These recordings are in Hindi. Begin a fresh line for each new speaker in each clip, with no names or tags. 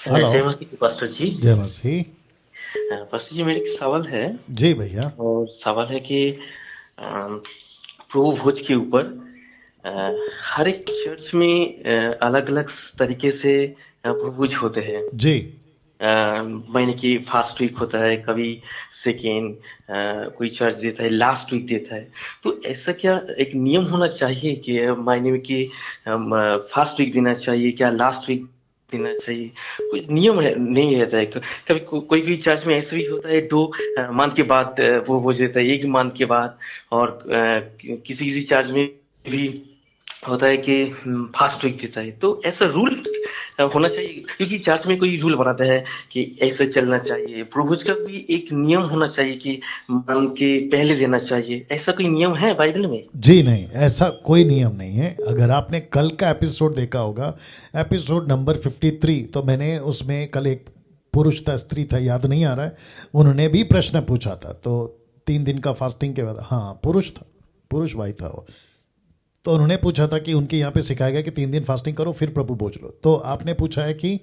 हेलो।
जय मसीह पास्टर जी।
जय मसीह।
पास्टर जी, मेरा एक सवाल है।
जी भैया।
और सवाल है कि अम, प्रभु भोज के ऊपर अ, हर एक चर्च में अलग अलग तरीके से प्रभु भोज होते हैं।
जी
महीने की फर्स्ट वीक होता है, कभी सेकेंड, कोई चर्च देता है लास्ट वीक देता है। तो ऐसा क्या एक नियम होना चाहिए कि महीने में कि फर्स्ट वीक देना चाहिए क्या लास्ट वीक देना चाहिए? कोई नियम नहीं रहता है। कभी कोई कोई चर्च में ऐसा भी होता है, दो मंथ के बाद वो हो जाता है, एक मंथ के बाद। और किसी किसी चर्च में भी होता है कि फास्ट वीक देता है। तो ऐसा रूल होना चाहिए, क्योंकि चर्च में कोई रूल बनाता है कि ऐसे चलना चाहिए। प्रभु का भी एक नियम होना चाहिए कि मान के पहले देना चाहिए। ऐसा कोई नियम है बाइबल में?
जी नहीं, ऐसा कोई नियम नहीं है। अगर आपने कल का एपिसोड देखा होगा, एपिसोड नंबर 53, तो मैंने उसमें कल एक पुरुष था स्त्री था याद नहीं आ रहा है, उन्होंने भी प्रश्न पूछा था। तो 3 दिन का फास्टिंग के बाद, हाँ पुरुष था, पुरुष भाई था वो। तो उन्होंने पूछा था कि उनके यहाँ पे सिखाया गया कि 3 दिन फास्टिंग करो फिर प्रभु भोज लो। तो आपने पूछा है कि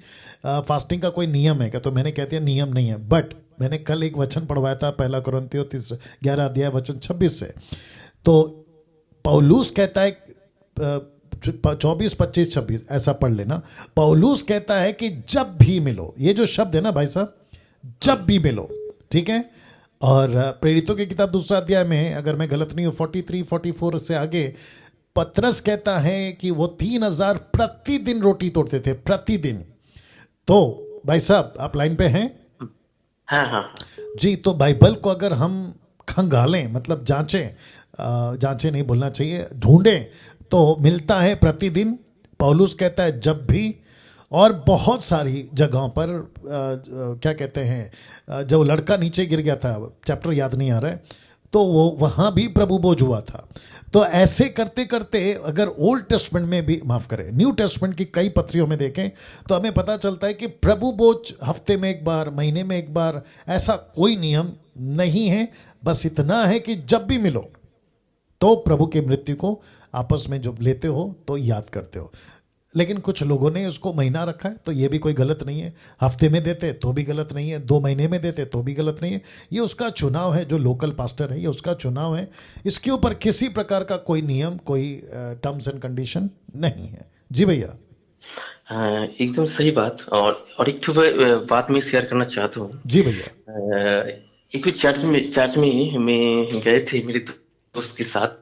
फास्टिंग का कोई नियम है क्या, तो मैंने कहती है नियम नहीं है। बट मैंने कल एक वचन पढ़वाया था, पहला कुरिन्थियों 11 अध्याय वचन 26 से। तो पौलुस कहता है 24, 25, 26 ऐसा पढ़ लेना। पौलुस कहता है कि जब भी मिलो, ये जो शब्द है ना भाई साहब, जब भी मिलो, ठीक है। और प्रेरितों की किताब दूसरा अध्याय में, अगर मैं गलत नहीं हूँ, 43 44 से आगे पतरस कहता है कि वो 3,000 प्रतिदिन रोटी तोड़ते थे, प्रतिदिन। तो भाई साहब आप लाइन पे हैं?
हाँ हाँ।
जी, तो बाइबल को अगर हम खंगालें, मतलब जांचें, जांचें नहीं बोलना चाहिए, ढूंढें, तो मिलता है प्रतिदिन। पौलुस कहता है जब भी। और बहुत सारी जगहों पर क्या कहते हैं, जब लड़का नीचे गिर गया था, चैप्टर याद नहीं आ रहा है, तो वो वहाँ भी प्रभु बोझ हुआ था। तो ऐसे करते करते अगर ओल्ड टेस्टमेंट में भी, माफ करें, न्यू टेस्टमेंट की कई पत्रियों में देखें, तो हमें पता चलता है कि प्रभु बोझ हफ्ते में एक बार, महीने में एक बार, ऐसा कोई नियम नहीं है। बस इतना है कि जब भी मिलो तो प्रभु की मृत्यु को आपस में जब लेते हो तो याद करते हो। लेकिन कुछ लोगों ने उसको महीना रखा है, तो ये भी कोई गलत नहीं है। हफ्ते में देते तो भी गलत नहीं है, 2 महीने में देते तो भी गलत नहीं है। ये उसका चुनाव है, जो लोकल पास्टर है, ये उसका चुनाव है। इसके ऊपर किसी प्रकार का कोई नियम, कोई टर्म्स एंड कंडीशन नहीं है। जी भैया।
एकदम सही बात। और एक तो बात मैं शेयर करना चाहता हूँ।
जी भैया।
एक चर्च में मैं गए थे मेरे दोस्त के साथ।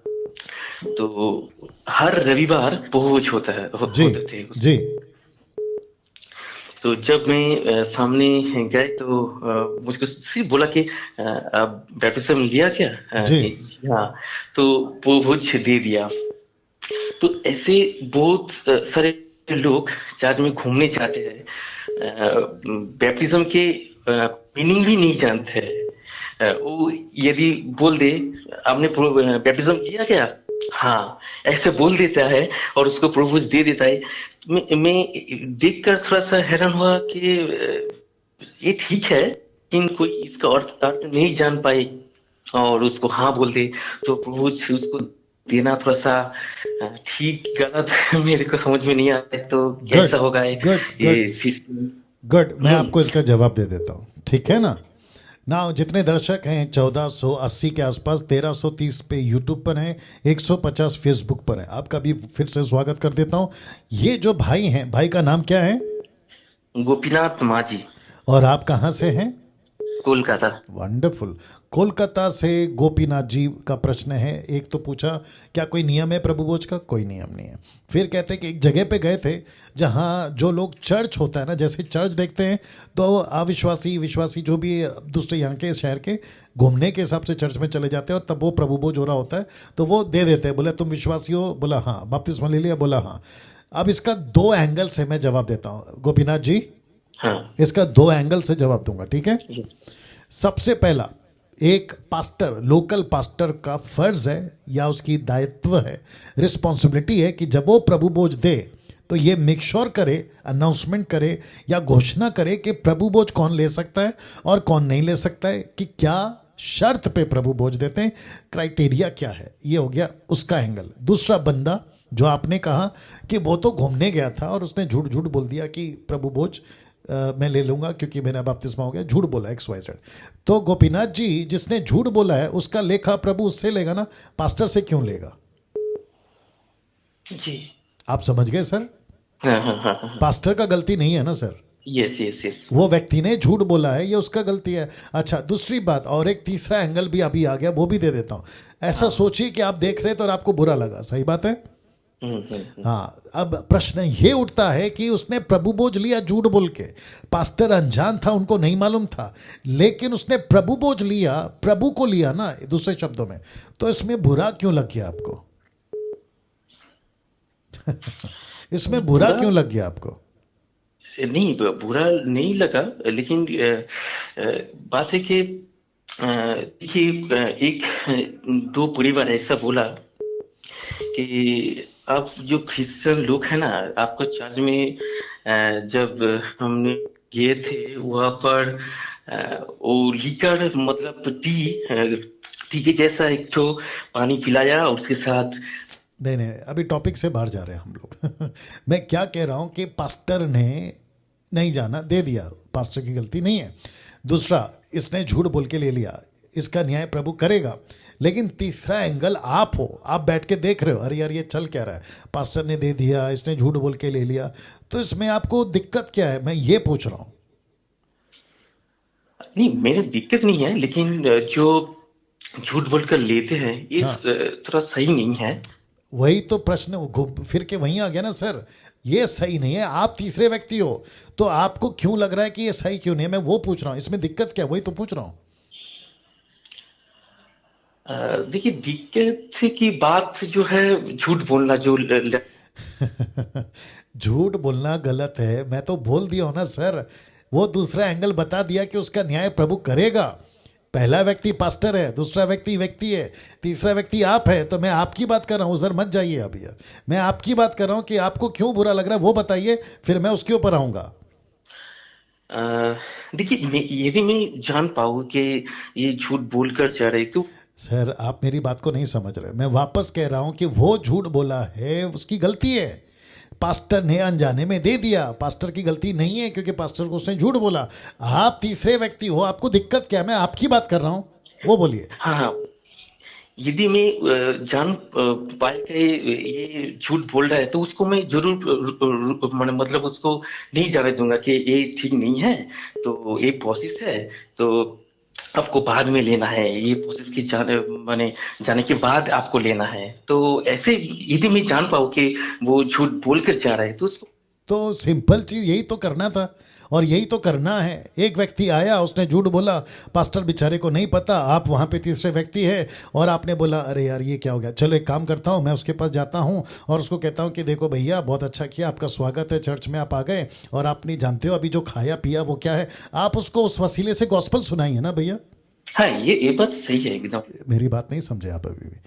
तो हर रविवार भोज
जी
होते थे
जी
उसमें। तो जब मैं सामने गए तो मुझको सिर्फ बोला कि आप बैप्टिज्म लिया क्या?
जी
हाँ। तो वो भोज दे दिया। तो ऐसे बहुत सारे लोग चर्च में घूमने जाते हैं, बैप्टिज्म के मीनिंग भी नहीं जानते हैं। वो यदि बोल दे आपने बैप्टिज्म किया क्या? हाँ, ऐसे बोल देता है और उसको प्रभु दे देता है। मैं देखकर थोड़ा सा हैरान हुआ कि ये ठीक है, लेकिन कोई इसका अर्थ नहीं जान पाए और उसको हाँ बोल दे, तो प्रभु उसको देना थोड़ा सा ठीक गलत मेरे को समझ में नहीं आता है। तो
गुड
कैसा होगा
गुड गुड
ये सिस्टम?
गुड, मैं आपको इसका जवाब दे देता हूँ, ठीक है ना। ना जितने दर्शक हैं 1480 के आसपास, 1330 पे यूट्यूब पर हैं, 150 फेसबुक पर हैं। आपका भी फिर से स्वागत कर देता हूँ। ये जो भाई हैं, भाई का नाम क्या है?
गोपीनाथ माझी,
और आप कहाँ से हैं?
कोलकाता।
वंडरफुल। कोलकाता से गोपीनाथ जी का प्रश्न है। एक तो पूछा क्या कोई नियम है प्रभु भोज का? कोई नियम नहीं है। फिर कहते हैं कि एक जगह पे गए थे जहाँ जो लोग चर्च होता है ना, जैसे चर्च देखते हैं तो अविश्वासी विश्वासी जो भी दूसरे यहाँ के शहर के घूमने के हिसाब से चर्च में चले जाते हैं, और तब वो प्रभु भोज हो रहा होता है तो वो दे देते हैं। बोले तुम विश्वासी हो? बोला हाँ। बपतिस्मा ले लिया? बोला हाँ। अब इसका 2 एंगल से मैं जवाब देता हूँ गोपीनाथ जी,
हाँ
इसका 2 एंगल से जवाब दूंगा, ठीक है।
जी।
सबसे पहला, एक पास्टर, लोकल पास्टर का फर्ज है या उसकी दायित्व है, रिस्पॉन्सिबिलिटी है कि जब वो प्रभु भोज दे तो ये मेक श्योर करे, अनाउंसमेंट करे या घोषणा करे कि प्रभु भोज कौन ले सकता है और कौन नहीं ले सकता है, कि क्या शर्त पे प्रभु भोज देते हैं, क्राइटेरिया क्या है। ये हो गया उसका एंगल। दूसरा बंदा जो आपने कहा कि वो तो घूमने गया था और उसने झूठ झूठ बोल दिया कि प्रभु भोज मैं ले लूंगा क्योंकि मेरा बपतिस्मा हो गया, झूठ बोला XYZ। तो गोपीनाथ जी जिसने झूठ बोला है उसका लेखा प्रभु उससे लेगा ना, पास्टर से क्यों लेगा?
जी।
आप समझ गए सर?
हाँ हाँ हाँ हाँ।
पास्टर का गलती नहीं है ना सर,
यस यस यस।
वो व्यक्ति ने झूठ बोला है, ये उसका गलती है। अच्छा दूसरी बात, और एक तीसरा एंगल भी अभी आ गया, वो भी दे देता हूं। ऐसा सोचिए कि आप देख रहे थे और आपको बुरा लगा, सही बात है? हाँ, अब प्रश्न ये उठता है कि उसने प्रभु बोझ लिया झूठ बोल के, पास्टर अनजान था, उनको नहीं मालूम था, लेकिन उसने प्रभु बोझ लिया, प्रभु को लिया ना दूसरे शब्दों में, तो इसमें बुरा क्यों लग गया आपको? इसमें बुरा क्यों लग गया आपको?
नहीं, बुरा नहीं लगा, लेकिन बात है कि देखिए, एक दो परिवार ऐसा बोला कि आप जो क्रिश्चियन लोग हैं ना, आपका चर्च में जब हमने गए थे वहाँ पर वो लीकर मतलब टी के जैसा एक तो पानी पिलाया और उसके साथ।
नहीं नहीं, अभी टॉपिक से बाहर जा रहे हैं हम लोग। मैं क्या कह रहा हूं कि पास्टर ने नहीं जाना, दे दिया, पास्टर की गलती नहीं है। दूसरा, इसने झूठ बोल के ले लिया, इसका न्याय प्रभु करेगा। लेकिन तीसरा एंगल आप हो, आप बैठ के देख रहे हो, अरे यार ये चल क्या रहा है, पास्टर ने दे दिया, इसने झूठ बोल के ले लिया, तो इसमें आपको दिक्कत क्या है, मैं ये पूछ रहा हूं।
नहीं, मेरे दिक्कत नहीं है, लेकिन जो झूठ बोलकर लेते हैं ये
हाँ,
थोड़ा सही नहीं है।
वही तो प्रश्न घूम फिर के वहीं आ गया ना सर, ये सही नहीं है, आप तीसरे व्यक्ति हो, तो आपको क्यों लग रहा है कि ये सही क्यों नहीं है, मैं वो पूछ रहा हूँ, इसमें दिक्कत क्या, वही तो पूछ रहा हूँ।
देखिए, दिक्कत की बात जो है झूठ बोलना, जो
झूठ बोलना गलत है, मैं तो बोल दिया हूं ना सर, वो दूसरा एंगल बता दिया कि उसका न्याय प्रभु करेगा। पहला व्यक्ति पास्टर है, दूसरा व्यक्ति व्यक्ति है, तीसरा व्यक्ति आप है, तो मैं आपकी बात कर रहा हूं सर, मत जाइए अभी, मैं आपकी बात कर रहा हूं कि आपको क्यों बुरा लग रहा है वो बताइए, फिर मैं उसके ऊपर आऊंगा।
देखिए, यदि मैं जान पाऊँ कि ये झूठ बोलकर जा रहे तो।
सर आप मेरी बात को नहीं समझ रहे, मैं वापस कह रहा हूं कि वो झूठ बोला है, उसकी गलती है, पास्टर ने अनजाने में दे दिया, पास्टर की गलती नहीं है क्योंकि पास्टर को उसने झूठ बोला। आप तीसरे व्यक्ति हो, आपको दिक्कत क्या है, मैं आपकी बात कर रहा हूं, वो बोलिए।
हाँ हाँ, यदि मैं जान पाए कि ये झूठ बोल रहा है तो उसको मैं जरूर मतलब उसको नहीं जाने दूंगा कि ये ठीक नहीं है, तो ये प्रोसेस है, तो आपको बाद में लेना है, ये प्रोसेस की जाने के बाद आपको लेना है। तो ऐसे यदि मैं जान पाऊँ कि वो झूठ बोल कर जा रहा है तो उसको।
तो सिंपल चीज यही तो करना था, और यही तो करना है। एक व्यक्ति आया, उसने झूठ बोला, पास्टर बेचारे को नहीं पता, आप वहाँ पे तीसरे व्यक्ति है, और आपने बोला अरे यार ये क्या हो गया, चलो एक काम करता हूँ, मैं उसके पास जाता हूँ और उसको कहता हूँ कि देखो भैया बहुत अच्छा किया, आपका स्वागत है चर्च में, आप आ गए, और आप नहीं जानते हो अभी जो खाया पिया वो क्या है, आप उसको उस वसीले से गॉस्पल सुनाइए ना भैया।
हाँ, ये बात सही है एकदम।
मेरी बात नहीं समझे आप अभी भी।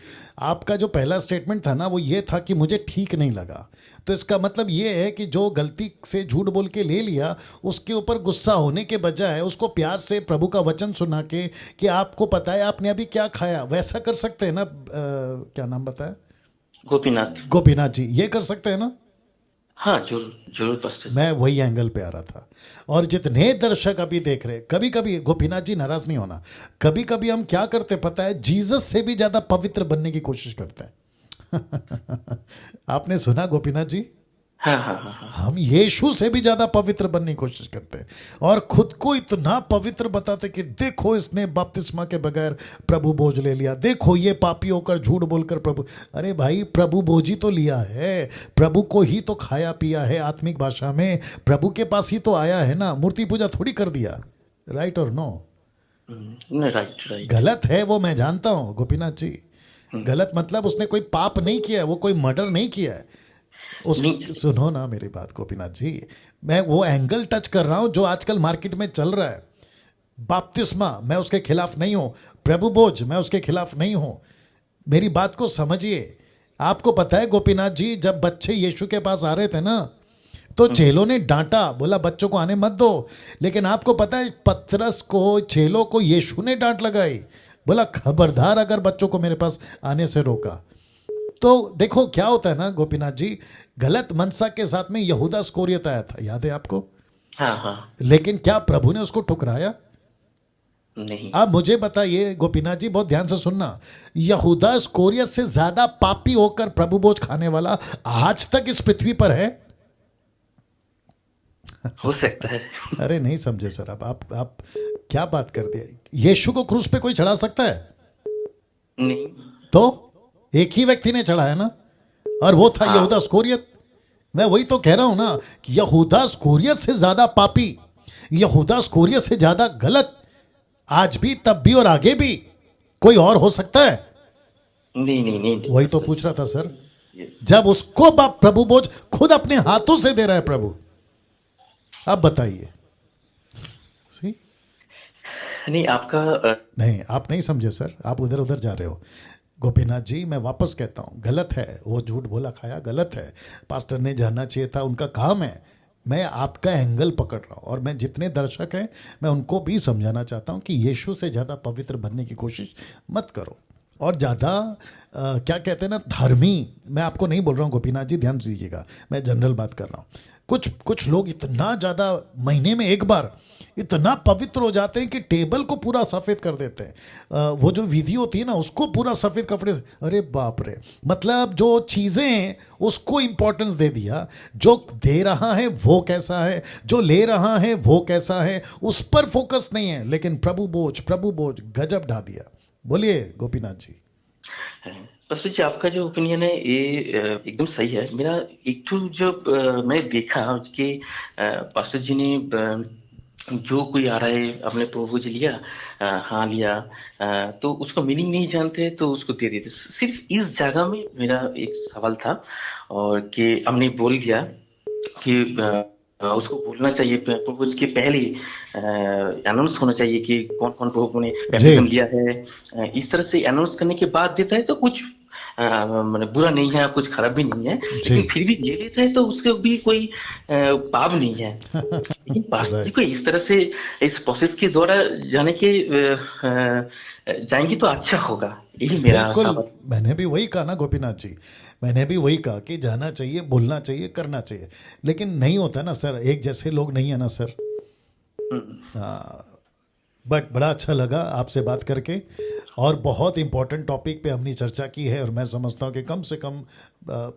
आपका जो पहला स्टेटमेंट था ना वो ये था कि मुझे ठीक नहीं लगा, तो इसका मतलब ये है कि जो गलती से झूठ बोल के ले लिया उसके ऊपर गुस्सा होने के बजाय उसको प्यार से प्रभु का वचन सुना के कि आपको पता है आपने अभी क्या खाया, वैसा कर सकते हैं ना। क्या नाम बताया?
गोपीनाथ।
गोपीनाथ जी, ये कर सकते हैं ना।
हाँ, जरूर जरूर पास्टर।
मैं वही एंगल पे आ रहा था। और जितने दर्शक अभी देख रहे, कभी कभी गोपीनाथ जी नाराज नहीं होना, कभी कभी हम क्या करते पता है, जीसस से भी ज्यादा पवित्र बनने की कोशिश करते हैं। आपने सुना गोपीनाथ जी?
हाँ हाँ हाँ हाँ।
हम यीशु से भी ज्यादा पवित्र बनने की कोशिश करते हैं और खुद को इतना पवित्र बताते कि देखो इसने बपतिस्मा के बगैर प्रभु बोझ ले लिया, देखो ये पापी होकर झूठ बोलकर प्रभु। अरे भाई, प्रभु बोझ ही तो लिया है, प्रभु को ही तो खाया पिया है, आत्मिक भाषा में प्रभु के पास ही तो आया है ना, मूर्ति पूजा थोड़ी कर दिया। राइट और नो?
Right right.
गलत है वो, मैं जानता हूं गोपीनाथ जी, गलत मतलब उसने कोई पाप नहीं किया है, वो कोई मर्डर नहीं किया है। सुनो ना मेरी बात गोपीनाथ जी, मैं वो एंगल टच कर रहा हूं जो आजकल मार्केट में चल रहा है। बपतिस्मा मैं उसके खिलाफ नहीं हूं, प्रभु बोझ मैं उसके खिलाफ नहीं हूं, मेरी बात को समझिए। आपको पता है गोपीनाथ जी, जब बच्चे यीशु के पास आ रहे थे ना तो चेलों ने डांटा, बोला बच्चों को आने मत दो, लेकिन आपको पता है पतरस को, चेलों को यीशु ने डांट लगाई, बोला खबरदार अगर बच्चों को मेरे पास आने से रोका। तो देखो क्या होता है ना गोपीनाथ जी, गलत मनसा के साथ में यहूदा स्कोरियत आया था, याद है आपको?
हाँ हाँ।
लेकिन क्या प्रभु ने उसको ठुकराया?
नहीं।
अब मुझे बताइए गोपीनाथ जी, बहुत ध्यान से सुनना, यहूदा इस्करियोत से ज्यादा पापी होकर प्रभु भोज खाने वाला आज तक इस पृथ्वी पर है?
हो सकता है।
अरे नहीं समझे सर, अब आप क्या बात कर दिया? यीशु को क्रूस पे कोई चढ़ा सकता है?
नहीं।
तो एक ही व्यक्ति ने चढ़ाया ना, और वो था
हाँ।
यहूदा इस्करियोत। मैं वही तो कह रहा हूं ना कि यहूदा इस्करियोत से ज्यादा पापी, यहूदा इस्करियोत से ज्यादा गलत आज भी, तब भी और आगे भी कोई और हो सकता है?
नहीं नहीं नहीं,
वही तो पूछ रहा था सर।
यस।
जब उसको बाप प्रभु बोझ खुद अपने हाथों से दे रहा है प्रभु, अब बताइए। सी,
नहीं आपका
नहीं आप नहीं समझे सर, आप उधर उधर जा रहे हो। गोपीनाथ जी मैं वापस कहता हूं, गलत है वो, झूठ बोला खाया गलत है। पास्टर ने जानना चाहिए था, उनका काम है। मैं आपका एंगल पकड़ रहा हूं, और मैं जितने दर्शक हैं मैं उनको भी समझाना चाहता हूं कि यीशु से ज़्यादा पवित्र बनने की कोशिश मत करो, और ज़्यादा क्या कहते हैं ना, धर्मी। मैं आपको नहीं बोल रहा हूँ गोपीनाथ जी, ध्यान दीजिएगा, मैं जनरल बात कर रहा हूँ। कुछ कुछ लोग इतना ज़्यादा महीने में एक बार इतना पवित्र हो जाते हैं कि टेबल को पूरा सफ़ेद कर देते हैं। वो जो विधि होती है ना, उसको पूरा सफ़ेद कपड़े से, अरे बाप रे, मतलब जो चीज़ें हैं उसको इम्पोर्टेंस दे दिया। जो दे रहा है वो कैसा है, जो ले रहा है वो कैसा है, उस पर फोकस नहीं है। लेकिन प्रभु बोझ गजब ढा दिया। बोलिए गोपीनाथ जी।
बस जी, आपका जो ओपिनियन है ये एकदम सही है। मेरा एक तो जब मैंने देखा कि पास्टर जी ने जो कोई आ रहा है अपने प्रभु जी लिया, हाँ लिया, तो उसका मीनिंग नहीं जानते तो उसको दे देते। सिर्फ इस जगह में मेरा एक सवाल था, और कि हमने बोल दिया कि उसको बोलना चाहिए प्रभु जी के पहले अनाउंस होना चाहिए कि कौन कौन प्रभु ने बैप्टिज्म लिया है। इस तरह से अनाउंस करने के बाद देता है तो कुछ मतलब बुरा नहीं है, कुछ खराब भी नहीं है। लेकिन फिर भी ले लेता है तो उसके भी कोई पाप नहीं है। लेकिन पास्टर जी को इस तरह से इस प्रोसेस के द्वारा जाने के जाएंगे तो अच्छा होगा, यही मेरा
बिल्कुल,
सवाल।
मैंने भी वही कहा ना गोपीनाथ जी, मैंने भी वही कहा कि जाना चाहिए, बोलना चाहिए, करना चाहिए। लेकिन नहीं होता ना सर, एक जैसे लोग नहीं है ना सर। हाँ, बट बड़ा अच्छा लगा आपसे बात करके, और बहुत इंपॉर्टेंट टॉपिक पे हमने चर्चा की है, और मैं समझता हूँ कि कम से कम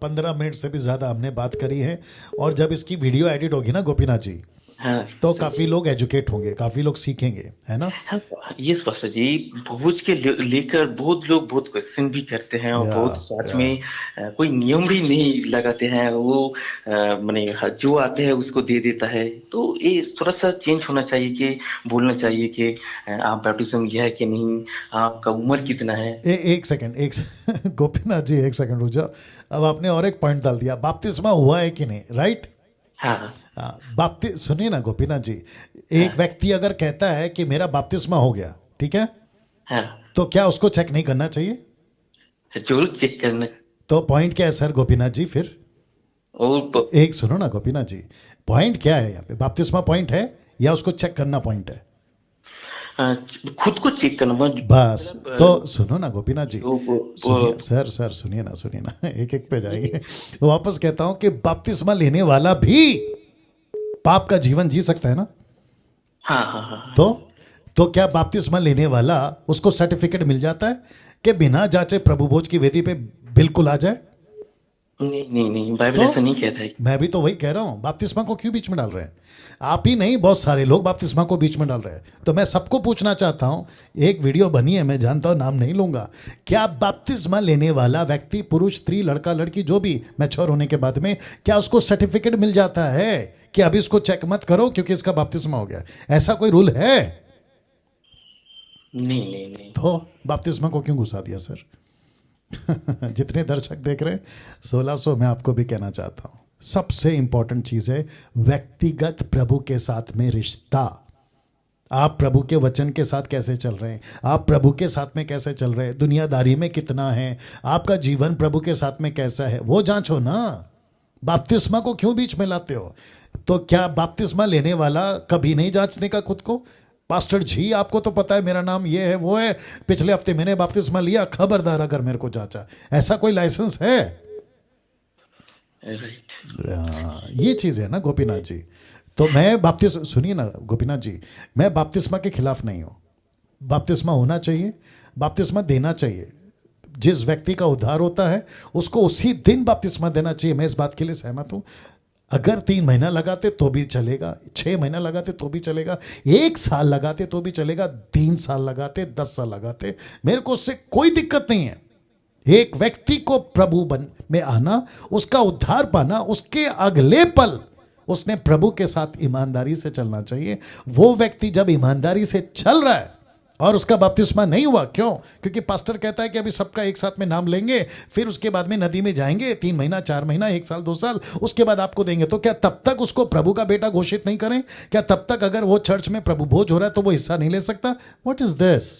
15 मिनट से भी ज़्यादा हमने बात करी है। और जब इसकी वीडियो एडिट होगी ना गोपीनाथ जी,
हाँ
तो काफ़ी लोग एजुकेट होंगे, काफ़ी लोग सीखेंगे, है ना?
हाँ, ये पास्टर जी, भोज के लेकर बहुत लोग बहुत क्वेश्चन भी करते हैं, और
या
बहुत सच
या
में कोई नियम भी नहीं लगाते हैं। वो माने जो आते हैं उसको दे देता है। तो ये थोड़ा सा चेंज होना चाहिए कि बोलना चाहिए कि आप बैप्टिज्म लिया है कि नहीं, आपका उम्र कितना है।
एक सेकंड, गोपीनाथ जी एक सेकंड रुक जाओ। अब आपने और एक पॉइंट डाल दिया, बपतिस्मा हुआ है कि नहीं, राइट?
हाँ
सुनिए ना गोपीनाथ जी, एक व्यक्ति अगर कहता है कि मेरा बपतिस्मा हो गया, ठीक है,
हाँ,
तो क्या उसको चेक नहीं करना चाहिए?
जरूर चेक करना।
तो पॉइंट क्या है सर गोपीनाथ जी फिर?
और
एक सुनो ना गोपीनाथ जी, पॉइंट क्या है यहाँ पे? बपतिस्मा पॉइंट है या उसको चेक करना पॉइंट है?
खुद को चेक करना
बस, तो सुनो ना गोपीनाथ जी, सुनिए
वो-
सर सुनिए ना एक एक पे जाएंगे। तो वापस कहता हूं कि बपतिस्मा लेने वाला भी पाप का जीवन जी सकता है ना?
हाँ हाँ हाँ।
तो क्या बपतिस्मा लेने वाला, उसको सर्टिफिकेट मिल जाता है कि बिना जांचे प्रभु भोज की वेदी पे बिल्कुल आ जाए?
नहीं नहीं नहीं, बाइबल
तो
ऐसा नहीं कहता है।
मैं भी तो वही कह रहा हूं, बपतिस्मा को क्यों बीच में डाल रहे हैं? आप ही नहीं, बहुत सारे लोग बपतिस्मा को बीच में डाल रहे हैं। तो मैं सबको पूछना चाहता हूं, एक वीडियो बनी है, मैं जानता हूं, नाम नहीं लूंगा, क्या बपतिस्मा लेने वाला व्यक्ति, पुरुष स्त्री लड़का लड़की जो भी मैच्योर होने के बाद में, क्या उसको सर्टिफिकेट मिल जाता है कि अभी इसको चेक मत करो क्योंकि इसका बपतिस्मा हो गया? ऐसा कोई रूल है?
नहीं नहीं नहीं।
तो बपतिस्मा को क्यों घुसा दिया सर? जितने दर्शक देख रहे हैं, 1600 मैं आपको भी कहना चाहता हूं, सबसे इंपॉर्टेंट चीज है व्यक्तिगत प्रभु के साथ में रिश्ता। आप प्रभु के वचन के साथ कैसे चल रहे हैं, आप प्रभु के साथ में कैसे चल रहे हैं, दुनियादारी में कितना है, आपका जीवन प्रभु के साथ में कैसा है, वो जांचो ना। बपतिस्मा को क्यों बीच में लाते हो? तो क्या बपतिस्मा लेने वाला कभी नहीं जांचने का खुद को? पास्टर जी आपको तो पता है मेरा नाम ये है वो है, पिछले हफ्ते मैंने बपतिस्मा लिया, खबरदार अगर मेरे को जांचा, ऐसा कोई लाइसेंस है?
राइट।
ये चीज है ना गोपीनाथ जी। तो मैं बपतिस्मा, सुनिए ना गोपीनाथ जी, मैं बपतिस्मा के खिलाफ नहीं हूँ। बपतिस्मा होना चाहिए, बपतिस्मा देना चाहिए। जिस व्यक्ति का उद्धार होता है उसको उसी दिन बपतिस्मा देना चाहिए, मैं इस बात के लिए सहमत हूँ। अगर 3 महीना लगाते तो भी चलेगा, 6 महीना लगाते तो भी चलेगा, 1 साल लगाते तो भी चलेगा, 3 साल लगाते, 10 साल लगाते, मेरे को उससे कोई दिक्कत नहीं है। एक व्यक्ति को प्रभु बन में आना, उसका उद्धार पाना, उसके अगले पल उसने प्रभु के साथ ईमानदारी से चलना चाहिए। वो व्यक्ति जब ईमानदारी से चल रहा है और उसका बपतिस्मा नहीं हुआ, क्यों? क्योंकि पास्टर कहता है कि अभी सबका एक साथ में नाम लेंगे, फिर उसके बाद में नदी में जाएंगे, 3 महीना, 4 महीना, 1 साल, 2 साल, उसके बाद आपको देंगे। तो क्या तब तक उसको प्रभु का बेटा घोषित नहीं करें? क्या तब तक अगर वो चर्च में प्रभु भोज हो रहा है तो वो हिस्सा नहीं ले सकता? What is this?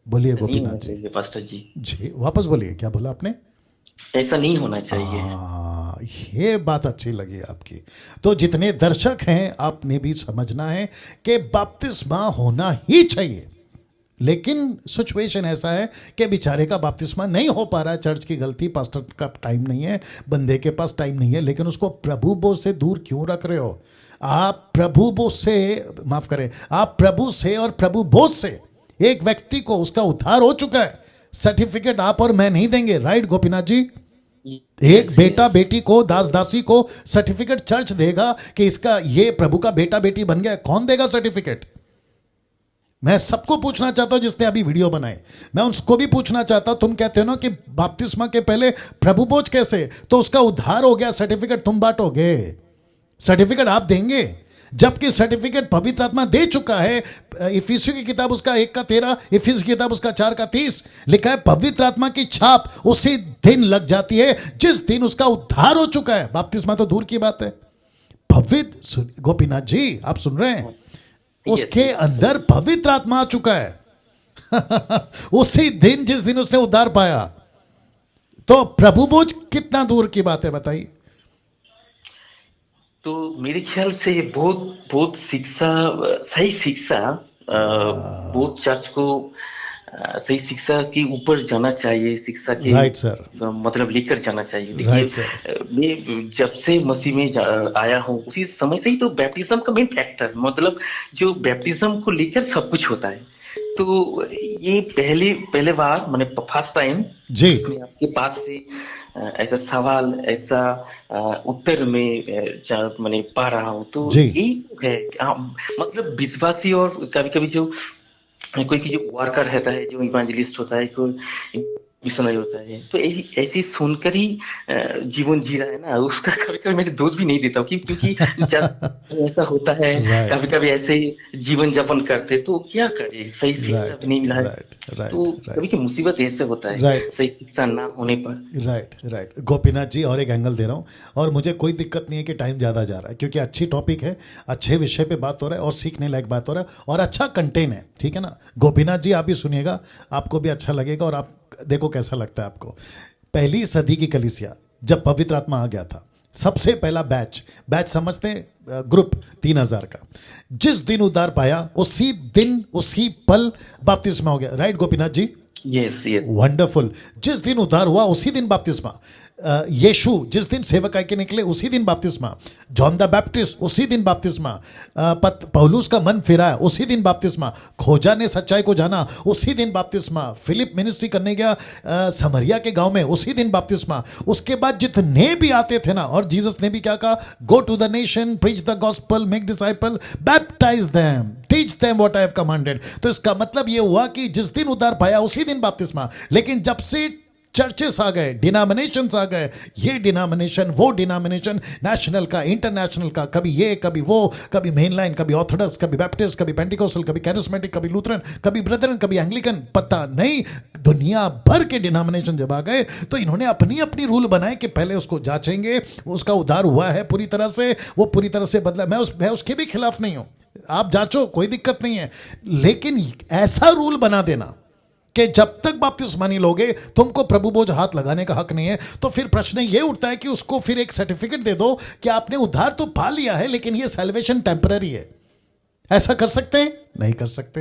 बोलिए
नहीं होना
गोपीनाथ जी।
चाहिए पास्टर जी,
जी वापस बोलिए, क्या बोला आपने?
ऐसा नहीं होना चाहिए।
हाँ, ये बात अच्छी लगी आपकी। तो जितने दर्शक हैं, आपने भी समझना है कि बपतिस्मा होना ही चाहिए, लेकिन सिचुएशन ऐसा है कि बेचारे का बपतिस्मा नहीं हो पा रहा है। चर्च की गलती, पास्टर का टाइम नहीं है, बंदे के पास टाइम नहीं है, लेकिन उसको प्रभु बोझ से दूर क्यों रख रहे हो? आप प्रभु बोझ से, माफ करें, आप प्रभु से और प्रभु बोझ से एक व्यक्ति को उसका उद्धार हो चुका है, सर्टिफिकेट आप और मैं नहीं देंगे, राइट गोपीनाथ जी? एक बेटा बेटी को, दास दासी को सर्टिफिकेट चर्च देगा कि इसका, ये प्रभु का बेटा बेटी बन गया। कौन देगा सर्टिफिकेट? मैं सबको पूछना चाहता हूं जिसने अभी वीडियो बनाए, मैं उसको भी पूछना चाहता हूं। तुम कहते हो ना कि बपतिस्मा के पहले प्रभु बोझ कैसे? तो उसका उद्धार हो गया, सर्टिफिकेट तुम बांटोगे, सर्टिफिकेट आप देंगे, जबकि सर्टिफिकेट पवित्र आत्मा दे चुका है। इफिसियों की किताब उसका 1:13, इफिस की किताब उसका 4:30 लिखा है, पवित्र आत्मा की छाप उसी दिन लग जाती है जिस दिन उसका उद्धार हो चुका है। बपतिस्मा तो दूर की बात है, पवित्र, गोपीनाथ जी आप सुन रहे हैं, उसके अंदर पवित्र आत्मा आ चुका है उसी दिन जिस दिन उसने उद्धार पाया। तो प्रभु बोझ कितना दूर की बात है बताइए?
तो मेरे ख्याल से ये बहुत बहुत शिक्षा, सही शिक्षा, बहुत चर्च को सही शिक्षा के ऊपर जाना चाहिए, शिक्षा के
राइट सर,
मतलब लेकर जाना चाहिए।
राइट
देखिए,
सर,
मैं जब से मसीह में आया हूँ उसी समय से ही तो बैप्टिज्म का मेन फैक्टर, मतलब जो बैप्टिज्म को लेकर सब कुछ होता है। तो ये पहले बार मैंने फर्स्ट टाइम
जी,
मैं आपके पास से ऐसा सवाल, ऐसा उत्तर में मैंने पा रहा हूँ। तो
जी,
यही है, मतलब विश्वासी और कभी कभी जो कोई की जो वर्कर रहता है, जो इवेंजलिस्ट होता है, कोई मिशनरी होता है, तो ऐसी सुनकर ही जीवन जी रहा है ना, उसका कभी कभी मेरे दोस्त भी नहीं देता हूँ क्योंकि जब ऐसा होता है,
Right.
कभी कभी ऐसे जीवन यापन करते, तो क्या करे, सही शिक्षा
राइट,
भी नहीं मिला है।
राइट,
तो
राइट,
कभी की मुसीबत ऐसे होता है,
Right.
सही शिक्षा ना होने पर।
राइट, राइट गोपीनाथ जी, और एक एंगल दे रहा हूँ, और मुझे कोई दिक्कत नहीं है कि टाइम ज़्यादा जा रहा है, क्योंकि अच्छी टॉपिक है, अच्छे विषय पे बात हो रहा है और सीखने लायक बात हो रहा है और अच्छा कंटेंट है, ठीक है ना? गोपीनाथ जी आप भी सुनिएगा, आपको भी अच्छा लगेगा, और आप देखो कैसा लगता है आपको। पहली सदी की कलीसिया जब पवित्र आत्मा आ गया था, सबसे पहला बैच समझते हैं, ग्रुप 3000 का, जिस दिन उद्धार पाया उसी दिन, उसी पल बपतिस्मा हो गया, right Gopinath ji?
Yes, yes,
wonderful. जिस दिन उद्धार हुआ उसी दिन बपतिस्मा। यीशु जिस दिन सेवकाई के निकले उसी दिन बपतिस्मा। जॉन द बैप्टिस्ट उसी दिन बपतिस्मा। पौलुस का मन फिरा उसी दिन बपतिस्मा। खोजा ने सच्चाई को जाना उसी दिन बपतिस्मा। फिलिप मिनिस्ट्री करने गया समरिया के गांव में उसी दिन बपतिस्मा। उसके बाद जितने भी आते थे ना, और जीसस ने भी क्या कहा, go to the nation, preach the gospel, make disciple, baptise them, teach them what I have commanded. तो इसका मतलब ये हुआ कि जिस दिन उद्धार पाया उसी दिन बपतिस्मा। लेकिन जब से चर्चेस आ गए, डिनोमिनेशंस आ गए, ये डिनोमिनेशन, वो डिनोमिनेशन, नेशनल का, इंटरनेशनल का, कभी ये कभी वो, कभी मेन लाइन, कभी ऑर्थोडॉक्स, कभी बैप्टिस्ट, कभी पेंटिकोस्टल, कभी कैरिस्मेटिक, कभी लूथरन, कभी ब्रदरन, कभी एंग्लिकन, पता नहीं दुनिया भर के डिनोमिनेशन जब आ गए तो इन्होंने अपनी अपनी रूल बनाए कि पहले उसको जांचेंगे, उसका उद्धार हुआ है पूरी तरह से, वो पूरी तरह से बदला। मैं उसके भी खिलाफ नहीं हूं, आप जांचो, कोई दिक्कत नहीं है, लेकिन ऐसा रूल बना देना कि जब तक बपतिस्मा नहीं लोगे तुमको प्रभु बोझ हाथ लगाने का हक नहीं है। तो फिर प्रश्न ये उठता है कि उसको फिर एक सर्टिफिकेट दे दो कि आपने उद्धार तो पा लिया है, लेकिन ये सैल्वेशन टेम्पररी है। ऐसा कर सकते हैं? नहीं कर सकते।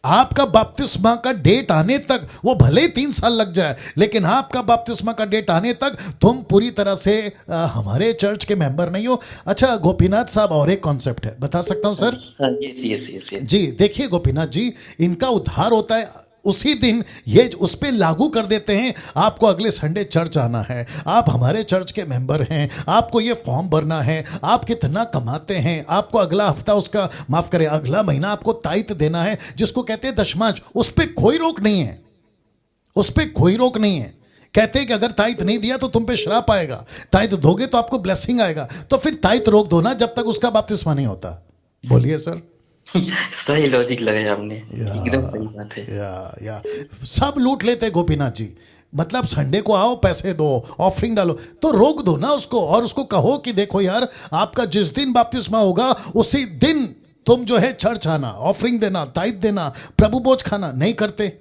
आपका बपतिस्मा का डेट आने तक, वो भले ही 3 साल लग जाए, लेकिन आपका बपतिस्मा का डेट आने तक तुम पूरी तरह से हमारे चर्च के मेंबर नहीं हो। अच्छा गोपीनाथ साहब, और एक कॉन्सेप्ट है, बता सकता हूं sir?
Yes yes yes yes.
जी देखिए गोपीनाथ जी, इनका उद्धार होता है उसी दिन, ये उस पर लागू कर देते हैं, आपको अगले संडे चर्च आना है, आप हमारे चर्च के मेंबर हैं, आपको ये फॉर्म भरना है, आप कितना कमाते हैं, आपको अगला हफ्ता उसका, माफ करें, अगला महीना आपको ताइत देना है, जिसको कहते हैं दशमांश। उस पर कोई रोक नहीं है, उस पर कोई रोक नहीं है। कहते हैं कि अगर ताइत नहीं दिया तो तुम पे श्राप आएगा, ताइत दोगे तो आपको ब्लेसिंग आएगा। तो फिर ताइत रोक दो ना जब तक उसका बपतिस्मा नहीं होता। बोलिए सर।
सही लॉजिक लगाया आपने, एकदम सही बात है।
या सब लूट लेते गोपीनाथ जी, मतलब संडे को आओ, पैसे दो, ऑफरिंग डालो, तो रोक दो ना उसको, और उसको कहो कि देखो यार, आपका जिस दिन बपतिस्मा होगा उसी दिन तुम जो है चर्च आना, ऑफरिंग देना, ताइत देना, प्रभु भोज खाना। नहीं करते,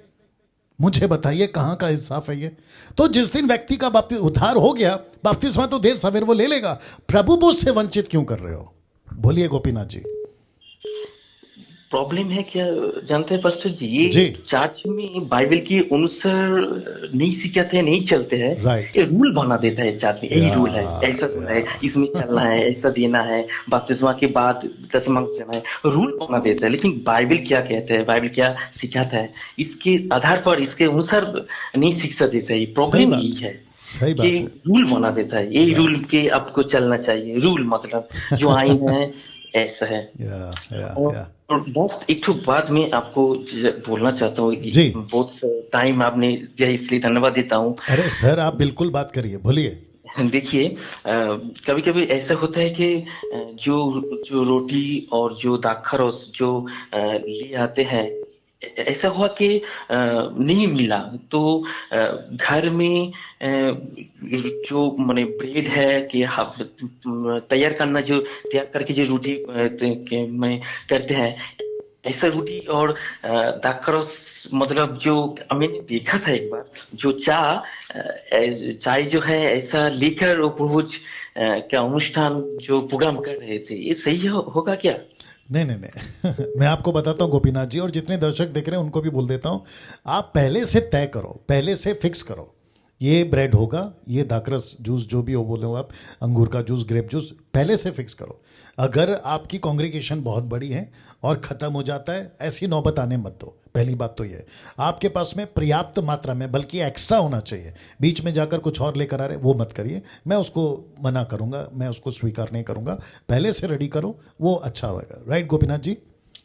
मुझे बताइए कहाँ का इंसाफ है ये? तो जिस दिन व्यक्ति का उद्धार हो गया, बपतिस्मा तो देर सवेर वो ले लेगा, प्रभु भोज से वंचित क्यों कर रहे हो? बोलिए गोपीनाथ जी।
प्रॉब्लम है क्या जानते हैं पास्टर जी, ये
जी।
चर्च में बाइबल के अनुसार नहीं सिखाते हैं, नहीं चलते हैं।
Right.
ये रूल बना देता है चर्च में, यही रूल है, ऐसा रूल है,
yeah.
इसमें चलना है, ऐसा देना है, बपतिस्मा के बाद दशमांश देना है, रूल बना देता है। लेकिन बाइबल क्या कहता है, बाइबल क्या सिखाता है, इसके आधार पर, इसके अनुसार नहीं शिक्षा देता है। प्रॉब्लम यही है,
सही बात
कि
है।
रूल बना देता है, यही रूल के आपको चलना चाहिए। रूल मतलब जो आइन है ऐसा है। और लास्ट एक तो बात मैं आपको बोलना चाहता हूँ, बहुत टाइम आपने दिया इसलिए धन्यवाद देता हूँ।
अरे सर आप बिल्कुल बात करिए, बोलिए।
देखिए कभी कभी ऐसा होता है कि जो रोटी और जो दाखर जो ले आते हैं, ऐसा हुआ कि नहीं मिला, तो घर में जो माने ब्रेड है कि तैयार करना, जो तैयार करके जो रोटी में करते हैं, ऐसा रोटी और दाखरस, मतलब जो मैंने देखा था एक बार, जो चाय जो है ऐसा लेकर वो प्रभुज क्या अनुष्ठान जो प्रोग्राम कर रहे थे, ये सही होगा क्या?
नहीं मैं आपको बताता हूँ गोपीनाथ जी, और जितने दर्शक देख रहे हैं उनको भी बोल देता हूँ, आप पहले से तय करो, पहले से फिक्स करो, ये ब्रेड होगा, ये दाखरस जूस जो भी हो बोले हो आप, अंगूर का जूस, ग्रेप जूस, पहले से फिक्स करो। अगर आपकी कांग्रेगेशन बहुत बड़ी है और ख़त्म हो जाता है, ऐसी नौबत आने मत दो। पहली बात तो ये, आपके पास में पर्याप्त मात्रा में, बल्कि एक्स्ट्रा होना चाहिए, बीच में जाकर कुछ और लेकर आ रहे वो मत करिए, मैं उसको मना करूंगा, मैं उसको स्वीकार नहीं करूंगा। पहले से रेडी करो, वो अच्छा होगा। Right Gopinath ji?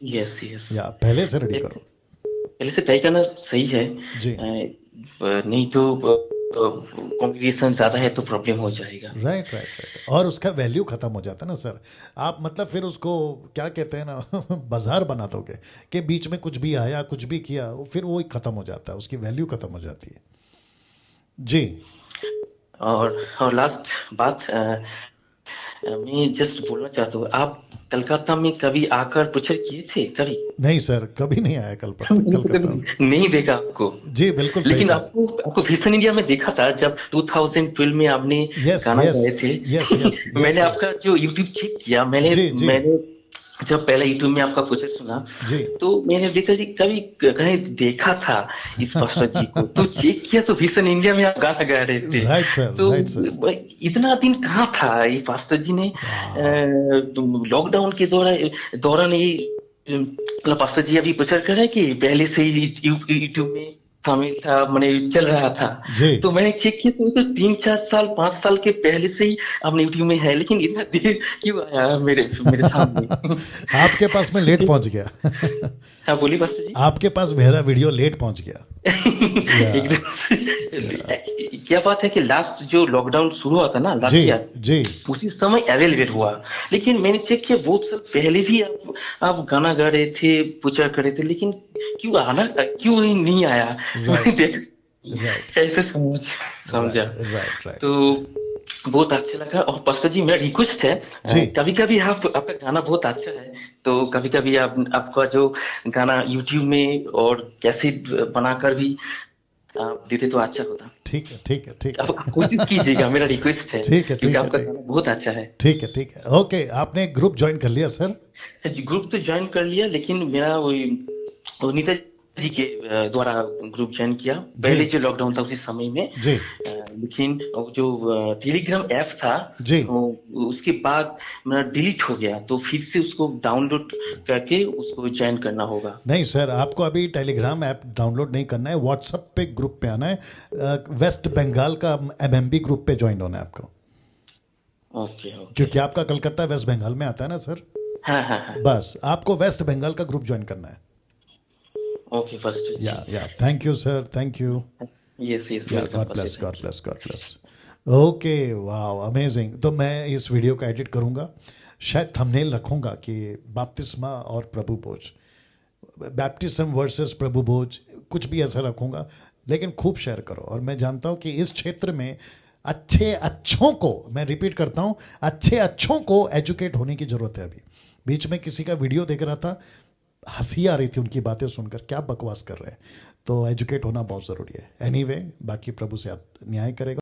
Yes yes,
या पहले से रेडी करो,
पहले से तय करना सही है
जी।
नहीं तो कॉम्प्लिकेशन ज्यादा है तो प्रॉब्लम हो जाएगा।
राइट। और उसका वैल्यू खत्म हो जाता है ना सर, आप मतलब फिर उसको क्या कहते हैं ना बाजार बना दोगे कि बीच में कुछ भी आया, कुछ भी किया, फिर वो खत्म हो जाता है, उसकी वैल्यू खत्म हो जाती है जी।
और लास्ट बात मैं जस्ट बोलना चाहता हूँ, आप कलकत्ता में कभी आकर प्रचार किए थे कभी?
नहीं सर, कभी नहीं आया कलकत्ता
नहीं देखा आपको?
जी बिल्कुल।
लेकिन आपको विजन इंडिया में देखा था जब 2012 में आपने गाना गाए थे। मैंने आपका जो यूट्यूब चेक किया, मैंने जब पहले यूट्यूब में आपका प्रचार सुना तो मैंने देखा जी, कभी कहीं देखा था इस पास्टर जी को, तो चेक किया तो विजन इंडिया में आप गाना गा रहे थे।
राइट सर,
तो
राइट सर।
इतना दिन कहाँ था ये पास्टर जी ने? लॉकडाउन के दौरान ये पास्टर जी अभी प्रचार कर रहे हैं कि पहले से ही यूट्यूब में शामिल था, मैंने चल रहा था? तो मैंने चेक किया तो 3-4 साल 5 साल के पहले से ही आपने यूट्यूब में है, लेकिन इतना देर क्यों आया मेरे सामने?
आपके पास में लेट पहुंच गया।
हाँ बोलिए पास्टर जी।
आपके पास मेरा वीडियो लेट पहुंच गया।
एकदम से क्या बात है कि लास्ट जो लॉकडाउन शुरू हुआ था ना लास्ट ईयर जी, उसी समय अवेलेबल हुआ, लेकिन मैंने चेक किया बहुत साल पहले भी आप गाना गा रहे थे, पूजा कर रहे थे, लेकिन क्यों नहीं आया? ऐसे समझा। तो बहुत अच्छा लगा। और पास्टर जी मेरा रिक्वेस्ट है, कभी कभी आपका गाना बहुत अच्छा है, तो कभी कभी आपका जो गाना यूट्यूब में और कैसेट बनाकर भी देते तो अच्छा होता।
ठीक है
आप कोशिश कीजिएगा, मेरा रिक्वेस्ट है।
ठीक है
क्योंकि आपका गाना बहुत अच्छा है।
ठीक है ओके। आपने ग्रुप ज्वाइन कर लिया सर?
ग्रुप तो ज्वाइन कर लिया, लेकिन मेरा वही और नीता जी के द्वारा ग्रुप ज्वाइन किया पहले जो लॉकडाउन था उसी समय में।
जी
लेकिन वो जो टेलीग्राम ऐप था
जी
उसके बाद मेरा डिलीट हो गया, तो फिर से उसको डाउनलोड करके उसको ज्वाइन करना होगा।
नहीं सर, आपको अभी टेलीग्राम ऐप डाउनलोड नहीं करना है, व्हाट्सएप पे ग्रुप पे आना है, वेस्ट बंगाल का एमएमबी ग्रुप पे ज्वाइन होना है आपको,
ओके ओके।
क्योंकि आपका कलकत्ता वेस्ट बंगाल में आता है ना सर।
हाँ हाँ हाँ।
बस आपको वेस्ट बंगाल का ग्रुप ज्वाइन करना है।
ओके फर्स्ट जी।
Yeah thank you sir, thank you.
Yes yes
yeah
welcome
God
first,
bless, God
thank you.
Bless, God bless. Okay, वाह अमेजिंग। तो मैं इस वीडियो का एडिट करूंगा, शायद थंबनेल रखूंगा कि बपतिस्मा और प्रभु भोज, बैप्टिज्म वर्सेस प्रभु भोज, कुछ भी ऐसा रखूंगा, लेकिन खूब शेयर करो। और मैं जानता हूं कि इस क्षेत्र में अच्छे अच्छों को, मैं रिपीट करता हूं, अच्छे अच्छों को एजुकेट होने की जरूरत है। अभी बीच में किसी का वीडियो देख रहा था, हंसी आ रही थी उनकी बातें सुनकर, क्या बकवास कर रहे हैं। तो एजुकेट होना बहुत ज़रूरी है। एनीवे, बाकी प्रभु से न्याय करेगा।